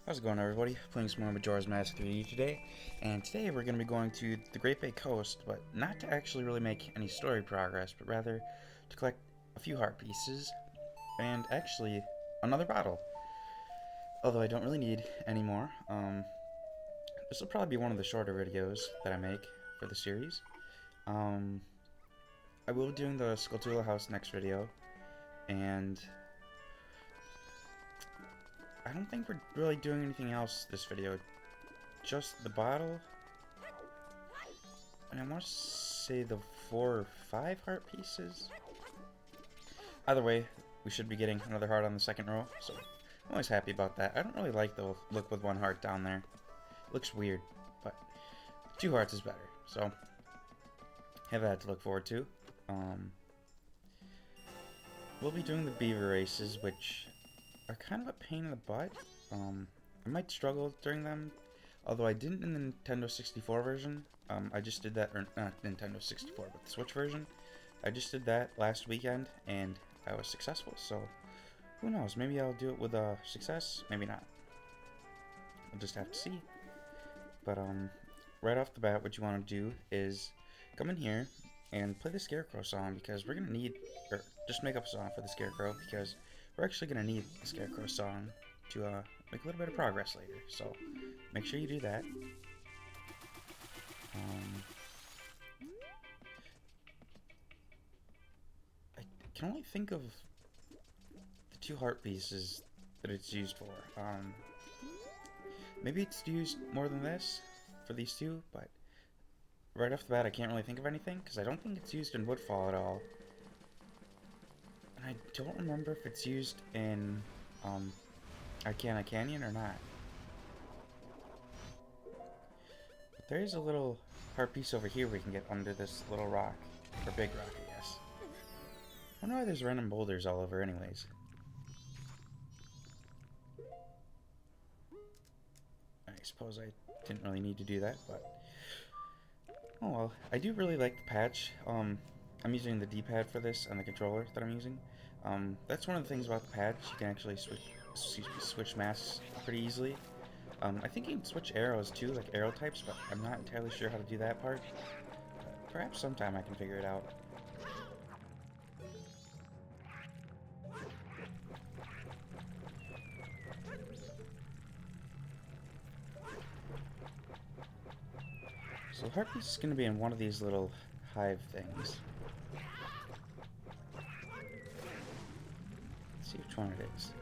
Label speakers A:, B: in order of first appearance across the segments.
A: How's it going, everybody? Playing some more Majora's Mask 3D today, and today we're going to be going to the Great Bay Coast, but not to actually really make any story progress, but rather to collect a few heart pieces, and actually another bottle. Although I don't really need any more. This will probably be one of the shorter videos that I make for the series. I will be doing the Skulltula house next video, and I don't think we're really doing anything else this video. Just the bottle. And I want to say the 4 or 5 heart pieces. Either way, we should be getting another heart on the second row, so I'm always happy about that. I don't really like the look with one heart down there. It looks weird, but 2 hearts is better, so have that to look forward to. We'll be doing the Beaver Races, which are kind of a pain in the butt. I might struggle during them, although I didn't in the Nintendo 64 version. I just did that, or not Nintendo 64, but the Switch version. I just did that last weekend, and I was successful, so who knows, maybe I'll do it with a success, maybe not. We'll just have to see. But, right off the bat, what you want to do is come in here and play the Scarecrow song, because we're going to need, or just make up a song for the Scarecrow, because we're actually going to need the Scarecrow song to make a little bit of progress later, so make sure you do that. I can only think of the 2 heart pieces that it's used for. Maybe it's used more than this for these 2, but right off the bat I can't really think of anything, because I don't think it's used in Woodfall at all. And I don't remember if it's used in Arcana Canyon or not. But there is a little heart piece over here we can get under this little rock, or big rock, I guess. I wonder why there's random boulders all over anyways. I suppose I didn't really need to do that, but oh well. I do really like the patch. I'm using the D-pad for this on the controller that I'm using. That's one of the things about the patch. You can actually switch masks pretty easily. I think you can switch arrows too, like arrow types, but I'm not entirely sure how to do that part. Perhaps sometime I can figure it out. So Heartbeat is going to be in one of these little hive things. Let's see which one it is.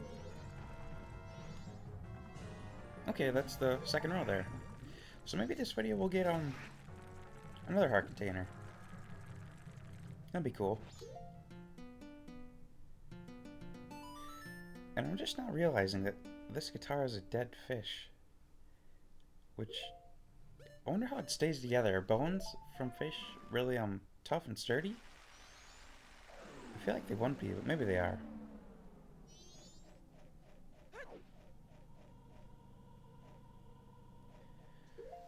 A: Okay, that's the second row there. So maybe this video will get another heart container. That'd be cool. And I'm just not realizing that this guitar is a dead fish. Which, I wonder how it stays together. Are bones from fish really tough and sturdy? I feel like they wouldn't be, but maybe they are.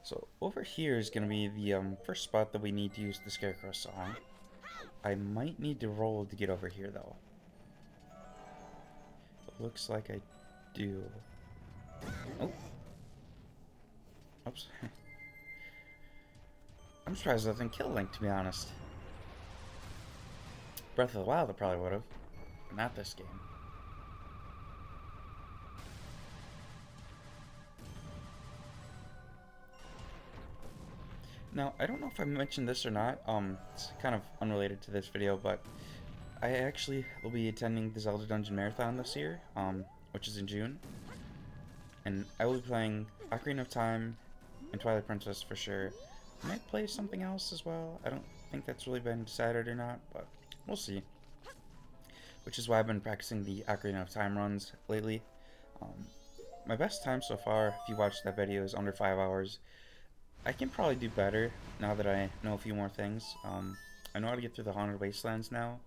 A: So over here is going to be the first spot that we need to use the Scarecrow song. I might need to roll to get over here though. It looks like I do. Oh. Oops. I'm surprised that thing killed Link, to be honest. Breath of the Wild, I probably would have, but not this game. Now, I don't know if I mentioned this or not, it's kind of unrelated to this video, but I actually will be attending the Zelda Dungeon Marathon this year, which is in June. And I will be playing Ocarina of Time and Twilight Princess for sure. I might play something else as well. I don't think that's really been decided or not, but we'll see. Which is why I've been practicing the Ocarina of Time runs lately. My best time so far, if you watched that video, is under 5 hours. I can probably do better now that I know a few more things. I know how to get through the Haunted Wastelands now,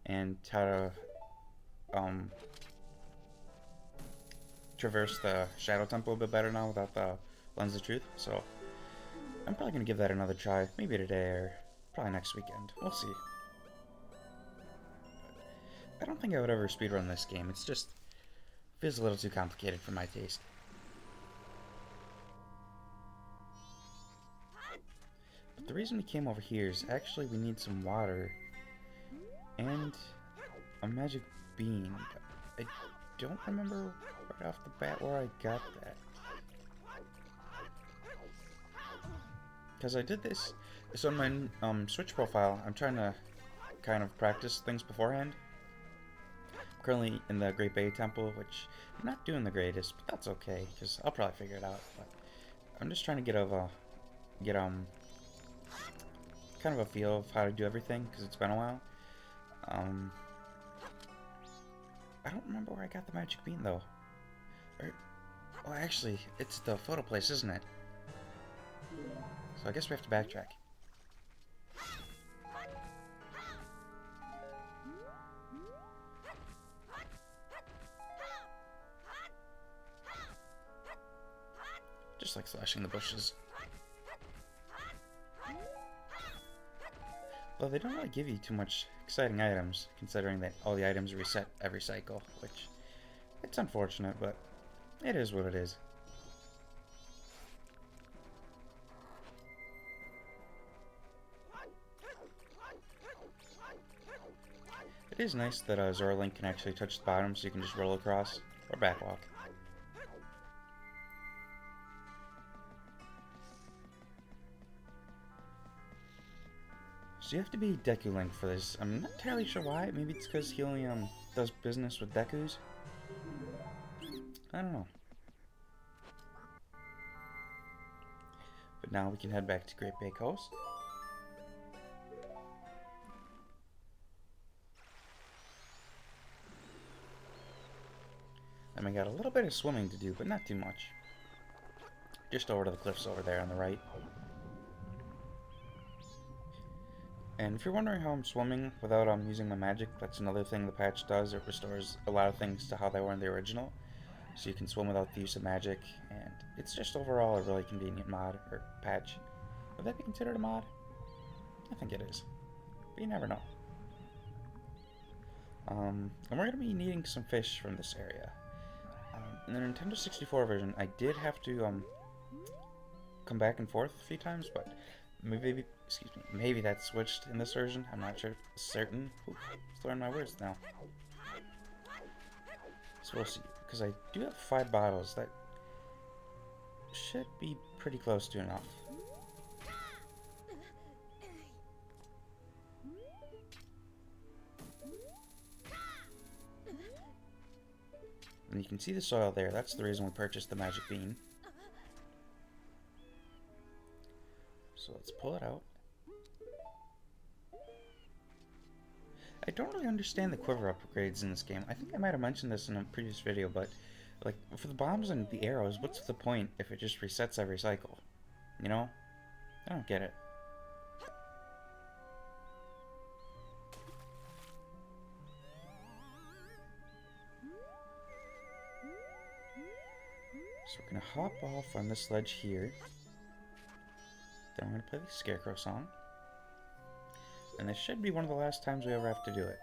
A: and how to traverse the Shadow Temple a bit better now without the Lens of Truth. So I'm probably going to give that another try, maybe today or probably next weekend. We'll see. I don't think I would ever speedrun this game. It's just feels a little too complicated for my taste. But the reason we came over here is actually we need some water and a magic bean. I don't remember right off the bat where I got that. Because I did this. So in my Switch profile, I'm trying to kind of practice things beforehand. I'm currently in the Great Bay Temple, which I'm not doing the greatest, but that's okay, because I'll probably figure it out. But I'm just trying to get kind of a feel of how to do everything, because it's been a while. I don't remember where I got the magic bean, though. Well, actually, it's the photo place, isn't it? So I guess we have to backtrack. Just like slashing the bushes. Though they don't really give you too much exciting items, considering that all the items reset every cycle, which it's unfortunate, but it is what it is. It is nice that Zora Link can actually touch the bottom, so you can just roll across or backwalk. So you have to be Deku Link for this. I'm not entirely sure why. Maybe it's because he only does business with Dekus. I don't know. But now we can head back to Great Bay Coast. And we got a little bit of swimming to do, but not too much. Just over to the cliffs over there on the right. And if you're wondering how I'm swimming without using my magic, that's another thing the patch does. It restores a lot of things to how they were in the original. So you can swim without the use of magic, and it's just overall a really convenient mod, or patch. Would that be considered a mod? I think it is. But you never know. And we're going to be needing some fish from this area. In the Nintendo 64 version, I did have to come back and forth a few times, but maybe that's switched in this version. I'm not sure. Certain. Ooh, throwing my words now. So we'll see. Because I do have 5 bottles. That should be pretty close to enough. And you can see the soil there. That's the reason we purchased the magic bean. So let's pull it out. I don't really understand the quiver upgrades in this game. I think I might have mentioned this in a previous video, but like for the bombs and the arrows, what's the point if it just resets every cycle? You know? I don't get it. So we're gonna hop off on this ledge here. Then we're gonna play the Scarecrow song. And this should be one of the last times we ever have to do it.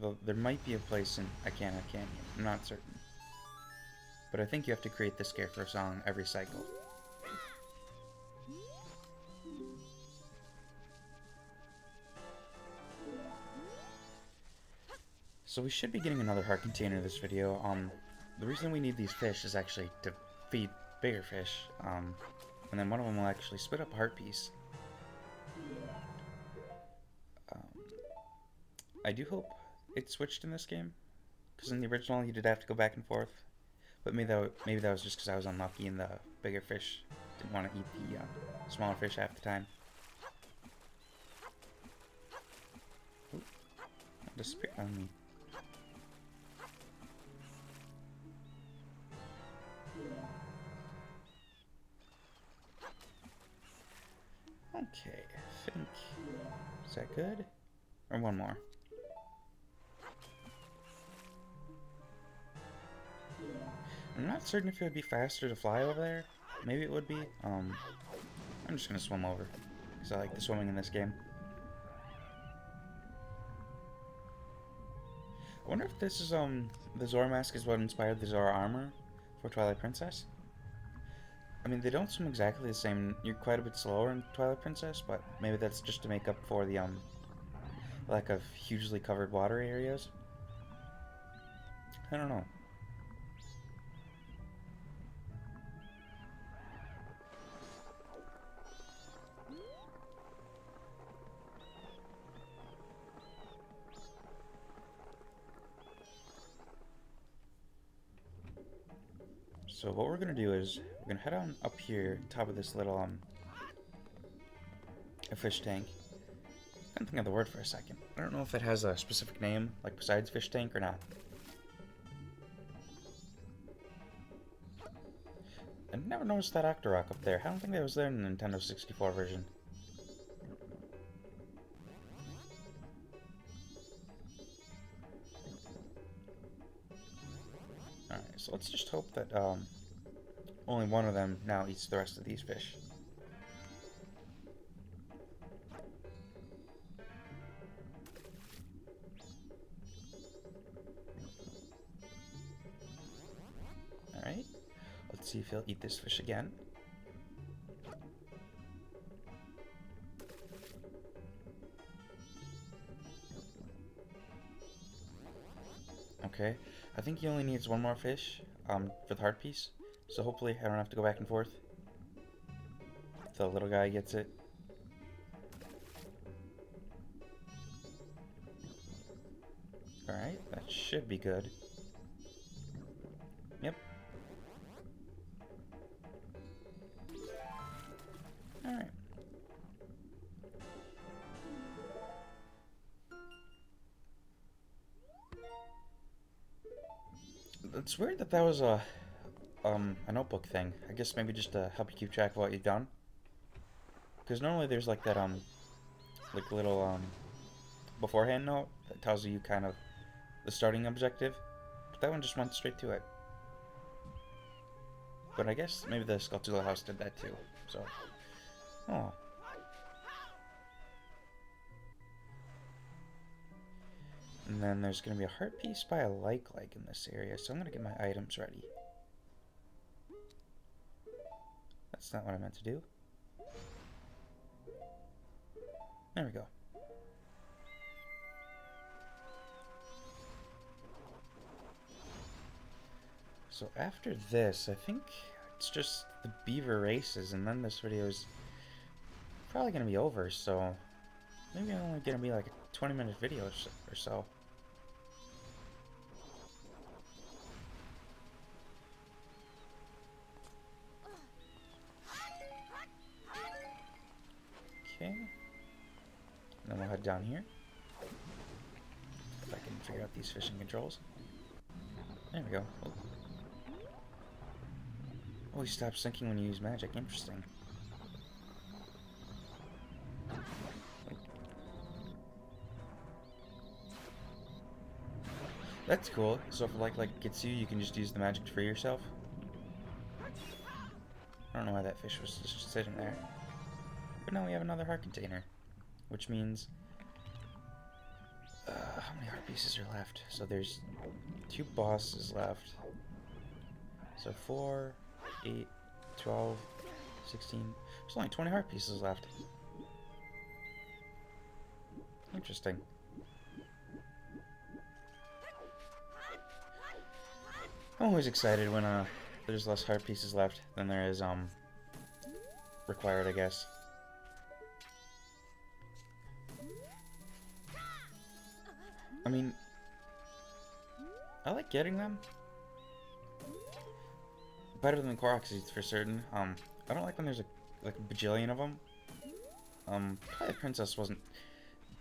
A: Though there might be a place in Ikana Canyon, I'm not certain. But I think you have to create the Scarecrow song every cycle. So we should be getting another heart container in this video. The reason we need these fish is actually to feed bigger fish. And then one of them will actually spit up a heart piece. I do hope it switched in this game, because in the original you did have to go back and forth. But maybe that was just because I was unlucky and the bigger fish didn't want to eat the smaller fish half the time. Ooh, that disappeared on me. Okay, I think... Is that good? Or one more? I'm not certain if it would be faster to fly over there. Maybe it would be. I'm just gonna swim over, because I like the swimming in this game. I wonder if this is, the Zora mask is what inspired the Zora armor for Twilight Princess. I mean, they don't swim exactly the same. You're quite a bit slower in Twilight Princess, but maybe that's just to make up for the lack of hugely covered water areas. I don't know. So what we're gonna do is we're gonna head on up here, top of this little a fish tank. I couldn't think of the word for a second. I don't know if it has a specific name, like besides fish tank or not. I never noticed that Octorok up there. I don't think that was there in the Nintendo 64 version. Alright, so let's just hope that only one of them now eats the rest of these fish. Alright, let's see if he'll eat this fish again. Okay, I think he only needs one more fish for the heart piece, so hopefully I don't have to go back and forth. The little guy gets it. Alright, that should be good. Yep. Alright. It's weird that that was a notebook thing. I guess maybe just to help you keep track of what you've done. Because normally there's like that like little beforehand note that tells you kind of the starting objective. But that one just went straight to it. But I guess maybe the Skulltula house did that too. So, oh. And then there's going to be a heart piece by a like in this area, so I'm going to get my items ready. That's not what I meant to do. There we go. So after this, I think it's just the Beaver Races, and then this video is probably going to be over, so maybe I'm only going to be like a 20-minute video or so. Okay. And then we'll head down here. If I can figure out these fishing controls. There we go. Oh, he stops sinking when you use magic. Interesting. That's cool. So if like gets you, you can just use the magic to free yourself. I don't know why that fish was just sitting there. But now we have another heart container. Which means... how many heart pieces are left? So there's 2 bosses left. So 4, 8, 12, 16... There's only 20 heart pieces left. Interesting. I'm always excited when there's less heart pieces left than there is required, I guess. I mean, I like getting them. Better than Korok seeds for certain. I don't like when there's like a bajillion of them. Probably Princess wasn't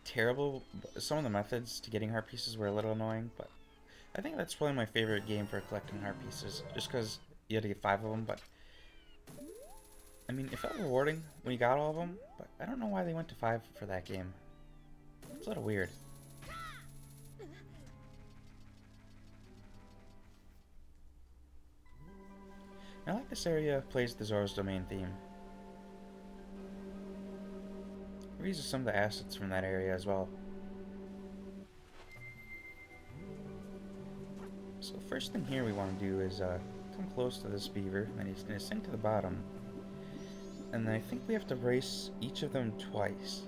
A: terrible. But some of the methods to getting heart pieces were a little annoying, but I think that's probably my favorite game for collecting heart pieces, just because you had to get 5 of them. But I mean, it felt rewarding when you got all of them, but I don't know why they went to 5 for that game. It's a little weird. I like this area plays the Zora's Domain theme. It uses some of the assets from that area as well. So the first thing here we want to do is come close to this beaver, and then he's going to sink to the bottom. And then I think we have to race each of them twice.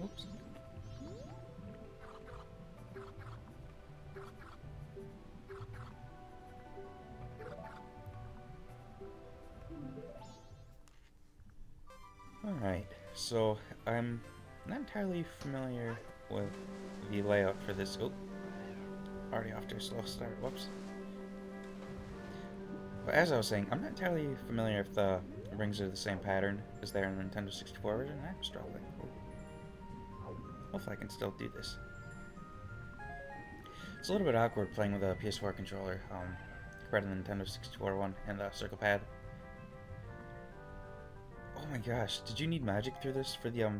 A: Oops. Alright, so I'm not entirely familiar with the layout for this. Oh, already off to a slow start. Whoops. But as I was saying, I'm not entirely familiar if the rings are the same pattern as they are in the Nintendo 64 version. I'm struggling. Ooh. Hopefully I can still do this. It's a little bit awkward playing with a PS4 controller compared to the Nintendo 64 one and the circle pad. Oh my gosh, did you need magic through this for the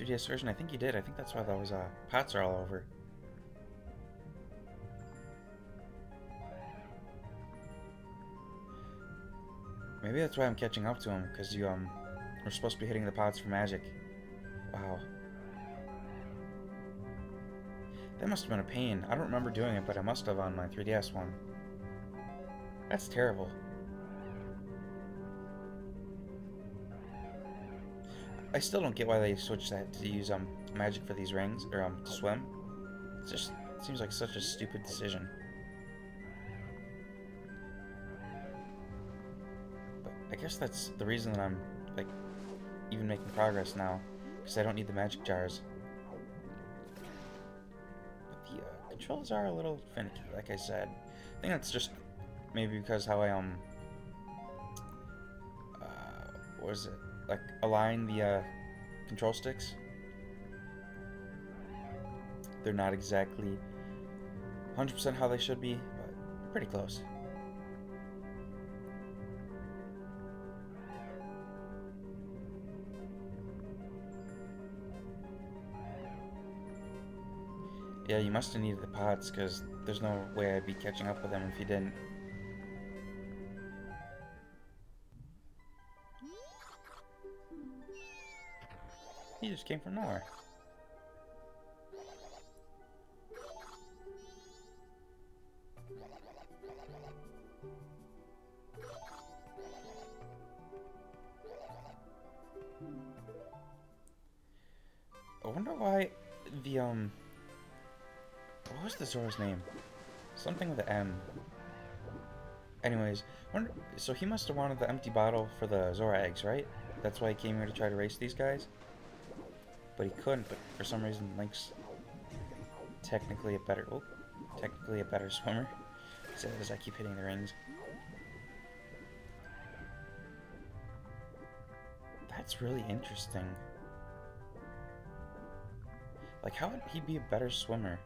A: 3DS version? I think you did. I think that's why those pots are all over. Maybe that's why I'm catching up to him, because you were supposed to be hitting the pots for magic. Wow. That must have been a pain. I don't remember doing it, but I must have on my 3DS one. That's terrible. I still don't get why they switched that to use magic for these rings, or to swim. It just seems like such a stupid decision. But I guess that's the reason that I'm like even making progress now, because I don't need the magic jars. But the controls are a little finicky, like I said. I think that's just maybe because how I what is it? Like align the control sticks. They're not exactly 100% how they should be, but pretty close. Yeah, you must have needed the pots, because there's no way I'd be catching up with them if you didn't. He just came from nowhere. I wonder why the what was the Zora's name? Something with an M. Anyways, so he must have wanted the empty bottle for the Zora eggs, right? That's why he came here to try to race these guys? But he couldn't, but for some reason Link's technically a better swimmer. As I keep hitting the rings. That's really interesting. Like, how would he be a better swimmer?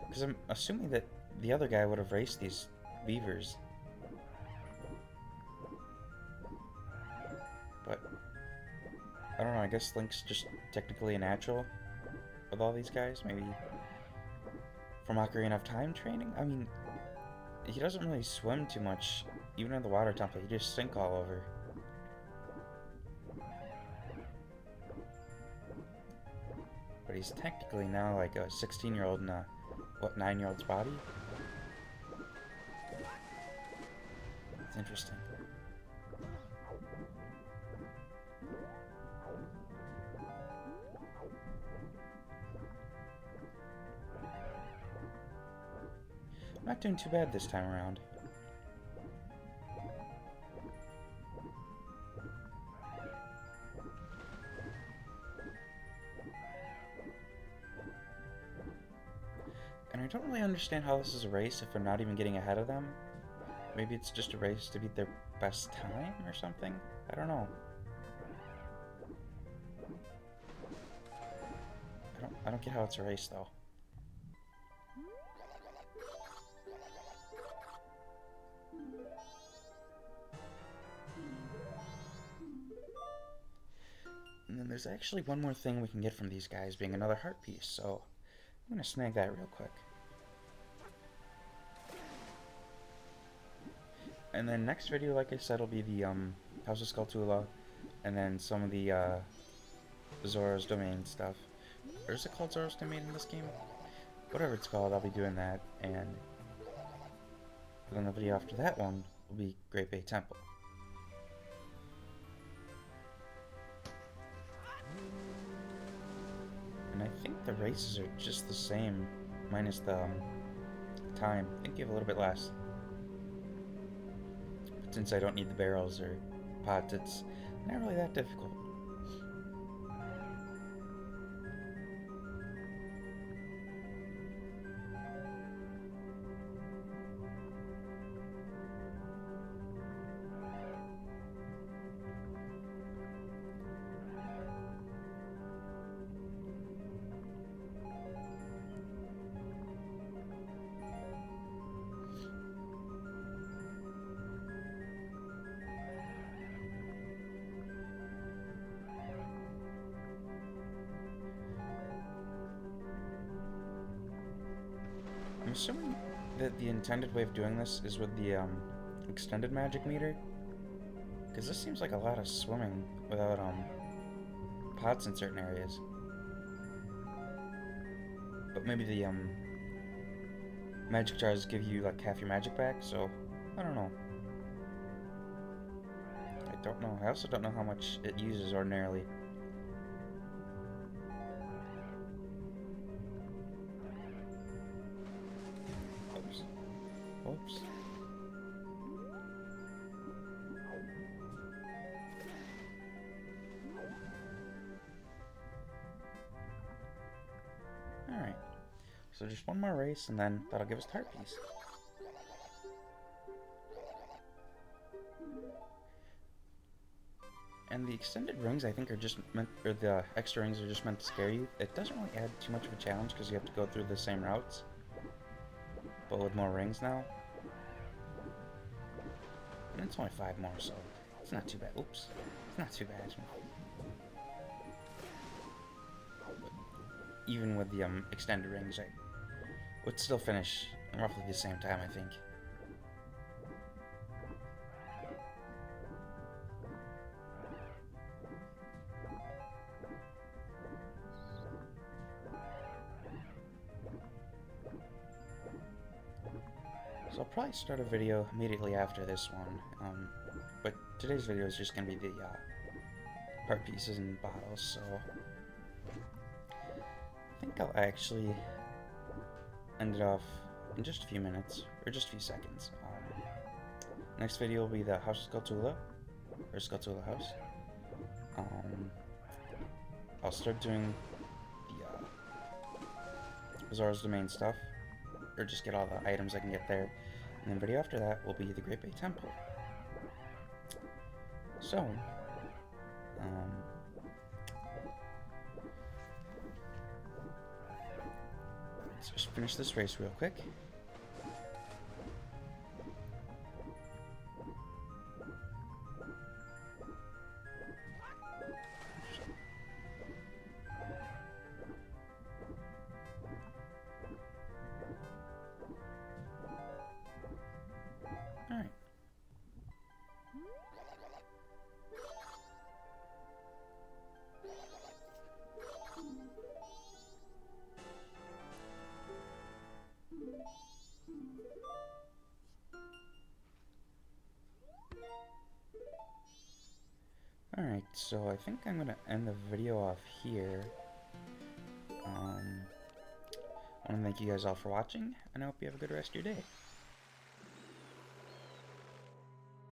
A: Because I'm assuming that the other guy would have raced these beavers. But I don't know, I guess Link's just technically a natural with all these guys, maybe from Ocarina of Time training? I mean, he doesn't really swim too much, even in the water temple, he just sink all over. But he's technically now like a 16-year-old in a, 9-year-old's body? It's interesting. I'm not doing too bad this time around. And I don't really understand how this is a race if I'm not even getting ahead of them. Maybe it's just a race to beat their best time or something? I don't know. I don't get how it's a race though. And then there's actually one more thing we can get from these guys, being another heart piece, so I'm gonna snag that real quick. And then next video, like I said, will be the House of Skulltula, and then some of the Zora's Domain stuff. or is it called Zoro's Domain in this game? Whatever it's called, I'll be doing that, and then the video after that one will be Great Bay Temple. And I think the races are just the same, minus the time. I think you have a little bit less. But since I don't need the barrels or pots, it's not really that difficult. I'm assuming that the intended way of doing this is with the extended magic meter, because this seems like a lot of swimming without pots in certain areas. But maybe the magic jars give you like half your magic back, so I don't know. I don't know. I also don't know how much it uses ordinarily. Oops. Alright. So just one more race and then that'll give us heart piece. And the extended rings I think are just meant, or the extra rings are just meant to scare you. It doesn't really add too much of a challenge because you have to go through the same routes, but with more rings now. And it's only 5 more, so it's not too bad. Oops. It's not too bad. But even with the extended rings, I would still finish in roughly the same time, I think. So I'll probably start a video immediately after this one, but today's video is just going to be the part pieces and bottles, so I think I'll actually end it off in just a few minutes, or just a few seconds. Next video will be the House of Skulltula, or Skulltula House. I'll start doing the Zoro's Domain stuff, or just get all the items I can get there. And then the video after that will be the Great Bay Temple. So, let's just finish this race real quick. Alright. Alright, so I think I'm gonna end the video off here. I want to thank you guys all for watching, and I hope you have a good rest of your day.